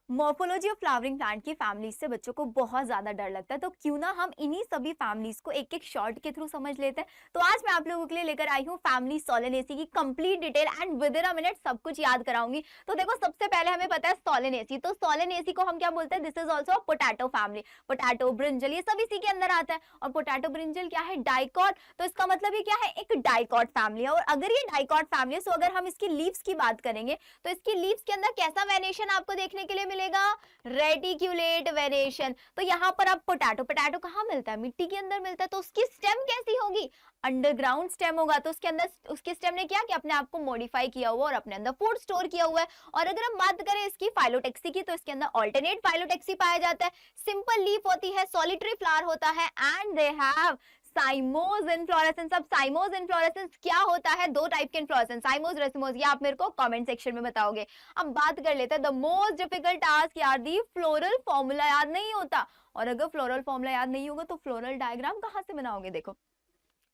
Morphology of flowering plant की families से बच्चों को बहुत ज्यादा डर लगता है, तो क्यों ना हम इन्हीं सभी फैमिलीज को एक एक शॉर्ट के थ्रू समझ लेते हैं। तो आज मैं आप लोगों के लिए लेकर आई हूँ फैमिली सोलेनेसी की complete detail and with in a minute सब कुछ याद कराऊंगी। तो देखो, सबसे पहले हमें पता है सोलेनेसी, तो सोलेनेसी को हम क्या बोलते हैं? This is also potato family. Potato, brinjal, ये सब इसी के अंदर आता है। और पोटैटो ब्रिंजल क्या है? डाइकॉट। तो इसका मतलब ये क्या है? एक डाइकॉट फैमिली है। और अगर ये डाइकॉट फैमिली है, तो अगर हम इसकी लीव्स की बात करेंगे तो इसकी लीव्स के अंदर कैसा वेरिएशन आपको देखने के लिए मिलेगा? रेटिक्यूलेट वेरिएशन। तो यहाँ पर अब पोटैटो, पोटैटो कहाँ मिलता है? मिट्टी के अंदर मिलता है। तो उसकी स्टेम कैसी होगी? अंडरग्राउंड स्टेम होगा। तो उसके अंदर उसके स्टेम ने क्या किया? अपने आप को मॉडिफाई किया हुआ और अपने अंदर फूड स्टोर किया हुआ है। और अगर हम बात करें इसकी फाइलोटेक्सी की, तो इसके अंदर ऑल्टरनेट फाइलोटेक्सी पाया जाता है। सिंपल लीफ होती है, सॉलिटरी फ्लावर होता है and they have cymose inflorescence. अब साइमोज इनफ्लोरेसेंस क्या होता है? दो टाइप के इनफ्लोरेसेंस, साइमोज, रेसिमोज, ये आप मेरे को कमेंट सेक्शन में बताओगे। अब बात कर लेते हैं द मोस्ट डिफिकल्ट टास्क यार, दी फ्लोरल फॉर्मूला याद नहीं होता। और अगर फ्लोरल फॉर्मूला याद नहीं होगा तो फ्लोरल डायग्राम कहां से बनाओगे? देखो,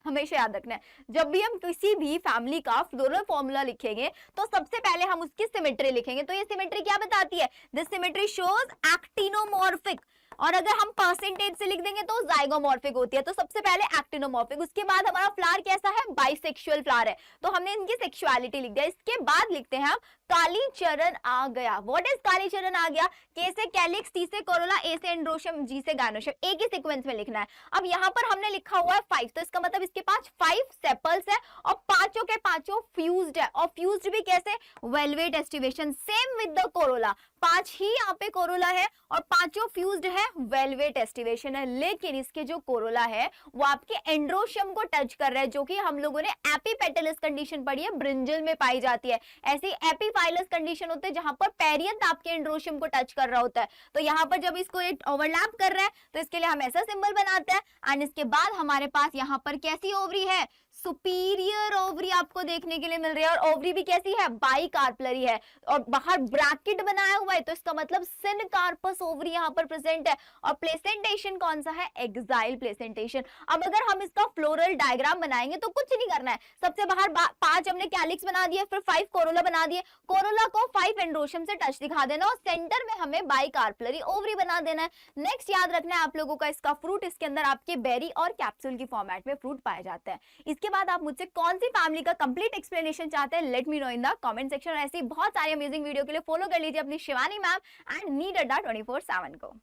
हमेशा याद रखना है, जब भी हम किसी भी फैमिली का फ्लोरल फॉर्मूला लिखेंगे तो सबसे पहले हम उसकी सिमेट्री लिखेंगे। तो ये सिमेट्री क्या बताती है? This symmetry shows actinomorphic. और अगर हम परसेंटेज से लिख देंगे तो जाइगोमॉर्फिक होती है। तो सबसे पहले एक्टिनोमॉर्फिक, उसके बाद हमारा फ्लावर कैसा है? बाइसेक्सुअल फ्लावर है। तो हमने इनकी सेक्सुअलिटी लिख दिया। इसके बाद लिखते हैं हम काली चरण आ गया। व्हाट इज काली चरण आ गया? के से कैलिक्स, टी से कोरोला, ए से एंड्रोशियम, जी से गायनोशियम, एक ही सीक्वेंस में लिखना है। अब यहाँ पर हमने लिखा हुआ है 5, तो इसका मतलब इसके पास 5 सेपल्स है और पांचों के पांचों फ्यूज्ड है। और फ्यूज्ड भी कैसे? Velvet aestivation. Same with the Corolla, 5 ही यहाँ पे कोरोला है और पांचों फ्यूज्ड है, वेलवेट एस्टिवेशन है। लेकिन इसके जो कोरोला है वो आपके एंड्रोशियम को टच कर रहा है, जो कि हम लोगों ने एपीपेटलस कंडीशन पढ़ी है, ब्रिंजल में पाई जाती है। ऐसी एपीफाइलस कंडीशन होते हैं जहां पर पेरियंथ आपके एंड्रोशियम को टच कर रहा होता है। तो यहाँ पर जब इसको ओवरलैप कर रहा है तो इसके लिए हम ऐसा सिंबल बनाते हैं। एंड इसके बाद हमारे पास यहाँ पर कैसी ओवरी है? सुपीरियर ओवरी आपको देखने के लिए मिल रही है। और ओवरी भी कैसी है? बाइकार्पलरी है। और बाहर ब्रैकेट बनाया हुआ है, तो इसका मतलब सिनकार्पस ओवरी यहाँ पर प्रेजेंट है। और प्लेसेंटेशन कौन सा है? Exile placentation. अब अगर हम इसका फ्लोरल डायग्राम बनाएंगे तो कुछ नहीं करना है। सबसे बाहर 5 हमने कैलिक्स बना दिए, फिर 5 कोरोला बना दिए। कोरोला को 5 एंड्रोशियम से टच दिखा देना और सेंटर में हमें बाइकार्पलरी ओवरी बना देना है। नेक्स्ट याद रखना है आप लोगों का, इसका फ्रूट, इसके अंदर आपके बेरी और कैप्सूल की फॉर्मेट में फ्रूट पाया जाता है। इसके बाद आप मुझसे कौन सी फैमिली का कंप्लीट एक्सप्लेनेशन चाहते हैं? Let me know in the comment section. ऐसी बहुत सारी अमेजिंग वीडियो के लिए फॉलो कर लीजिए अपनी शिवानी मैम एंड नीड अड्डा 24/7 को।